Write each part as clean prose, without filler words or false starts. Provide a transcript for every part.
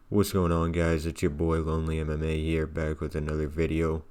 What's going on, guys? It's your boy Lonely MMA here, back with another video.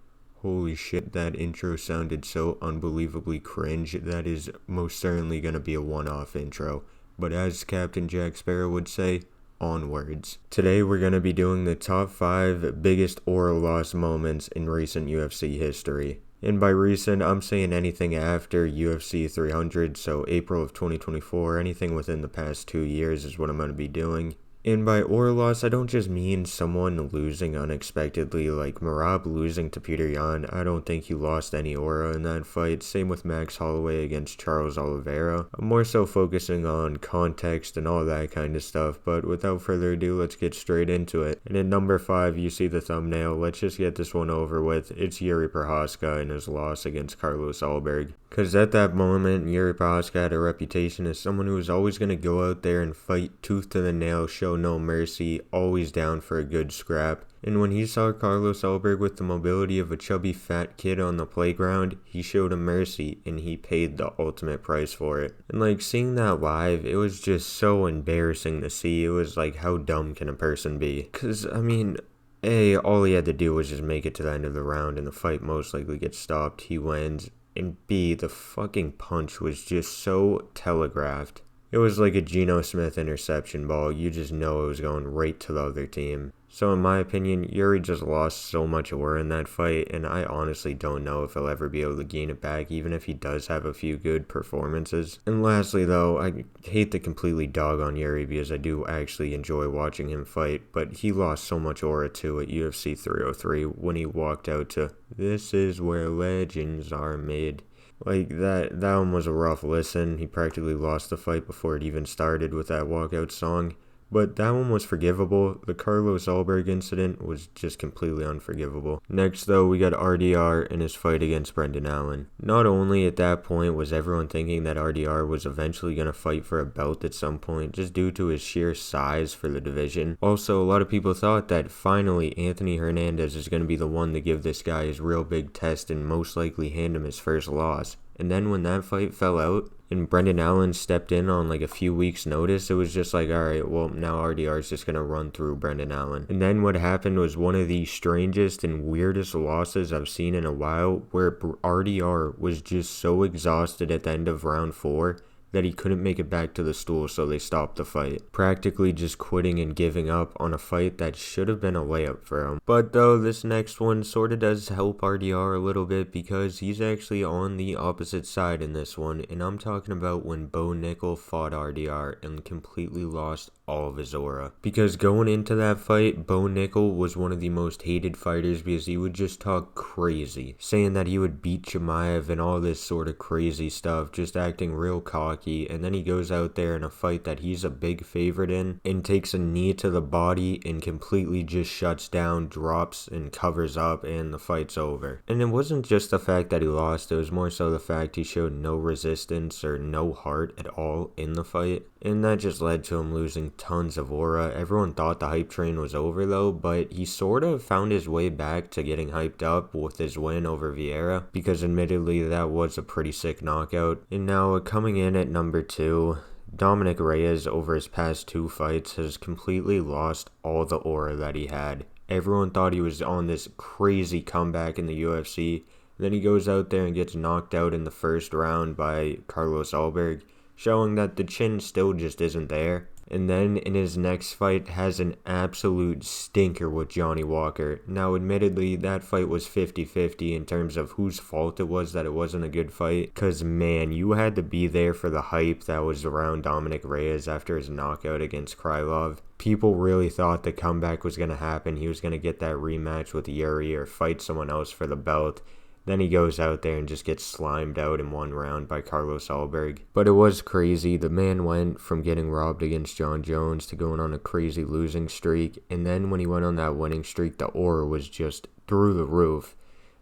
Holy shit, that intro sounded so unbelievably cringe. That is most certainly gonna be a one-off intro. But as Captain Jack Sparrow would say, onwards. Today we're gonna be doing the top 5 biggest aura loss moments in recent UFC history. And by recent, I'm saying anything after UFC 300, so April of 2024, anything within the past 2 years is what I'm going to be doing. And by aura loss, I don't just mean someone losing unexpectedly, like Merab losing to Peter Yan. I don't think he lost any aura in that fight. Same with Max Holloway against Charles Oliveira. I'm more so focusing on context and all that kind of stuff, but without further ado, let's get straight into it. And at number 5, you see the thumbnail. Let's just get this one over with. It's Yuri Prochazka and his loss against Carlos Alberg. Because at that moment, Yuri Prochazka had a reputation as someone who was always going to go out there and fight tooth to the nail, show no mercy, always down for a good scrap. And when he saw Carlos Alberg with the mobility of a chubby fat kid on the playground, he showed him mercy and he paid the ultimate price for it. And like seeing that live, it was just so embarrassing to see. It was like, how dumb can a person be? Because, I mean, A, all he had to do was just make it to the end of the round and the fight most likely gets stopped. He wins. And B, the fucking punch was just so telegraphed. It was like a Geno Smith interception ball. You just know it was going right to the other team. So in my opinion, Yuri just lost so much aura in that fight, and I honestly don't know if he'll ever be able to gain it back, even if he does have a few good performances. And lastly though, I hate to completely dog on Yuri because I do actually enjoy watching him fight, but he lost so much aura too at UFC 303 when he walked out to "This is where legends are made." Like, that one was a rough listen. He practically lost the fight before it even started with that walkout song. But that one was forgivable. The Carlos Alberg incident was just completely unforgivable. Next, though, we got RDR in his fight against Brendan Allen. Not only at that point was everyone thinking that RDR was eventually going to fight for a belt at some point, just due to his sheer size for the division. Also, a lot of people thought that finally Anthony Hernandez is going to be the one to give this guy his real big test and most likely hand him his first loss. And then when that fight fell out, and Brendan Allen stepped in on like a few weeks' notice, it was just like, alright, well, now RDR is just going to run through Brendan Allen. And then what happened was one of the strangest and weirdest losses I've seen in a while, where RDR was just so exhausted at the end of round 4 that he couldn't make it back to the stool, so they stopped the fight. Practically just quitting and giving up on a fight that should have been a layup for him. But though, this next one sort of does help RDR a little bit because he's actually on the opposite side in this one, and I'm talking about when Bo Nickel fought RDR and completely lost all of his aura. Because going into that fight, Bo Nickel was one of the most hated fighters because he would just talk crazy, saying that he would beat Chimaev and all this sort of crazy stuff, just acting real cocky. And then he goes out there in a fight that he's a big favorite in and takes a knee to the body and completely just shuts down, drops and covers up, and the fight's over. And it wasn't just the fact that he lost, it was more so the fact he showed no resistance or no heart at all in the fight. And that just led to him losing tons of aura. Everyone thought the hype train was over though, but he sort of found his way back to getting hyped up with his win over Vieira, because admittedly that was a pretty sick knockout. And now coming in at number 2, Dominic Reyes over his past 2 fights has completely lost all the aura that he had. Everyone thought he was on this crazy comeback in the UFC. Then he goes out there and gets knocked out in the first round by Carlos Alberg, showing that the chin still just isn't there. And then in his next fight has an absolute stinker with Johnny Walker. Now admittedly that fight was 50-50 in terms of whose fault it was that it wasn't a good fight, because man, you had to be there for the hype that was around Dominic Reyes after his knockout against Krylov. People really thought the comeback was going to happen. He was going to get that rematch with Yuri or fight someone else for the belt. Then he goes out there and just gets slimed out in one round by Carlos Alberg. But it was crazy. The man went from getting robbed against John Jones to going on a crazy losing streak. And then when he went on that winning streak, the aura was just through the roof.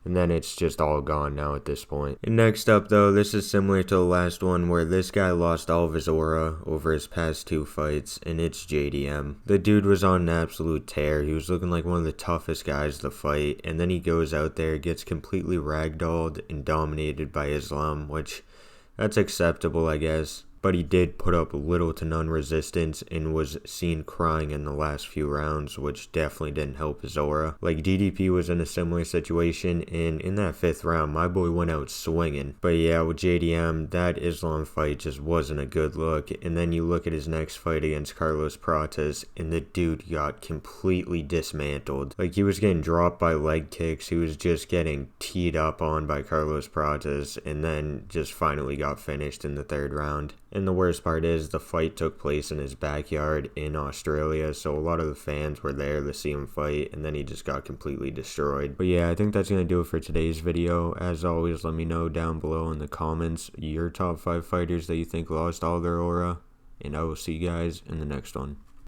And then it's just all gone now at this point. And next up though, this is similar to the last one where this guy lost all of his aura over his past 2 fights, and it's JDM. The dude was on an absolute tear. He was looking like one of the toughest guys to fight, and then he goes out there, gets completely ragdolled and dominated by Islam, which that's acceptable, I guess. but he did put up little to none resistance and was seen crying in the last few rounds, which definitely didn't help his aura. Like, DDP was in a similar situation, and in that 5th round, my boy went out swinging. But yeah, with JDM, that Islam fight just wasn't a good look. And then you look at his next fight against Carlos Prates, and the dude got completely dismantled. Like, he was getting dropped by leg kicks, he was just getting teed up on by Carlos Prates, and then just finally got finished in the 3rd round. And the worst part is the fight took place in his backyard in Australia, so a lot of the fans were there to see him fight, and then he just got completely destroyed. But yeah, I think that's going to do it for today's video. As always, let me know down below in the comments your top 5 fighters that you think lost all their aura, and I will see you guys in the next one.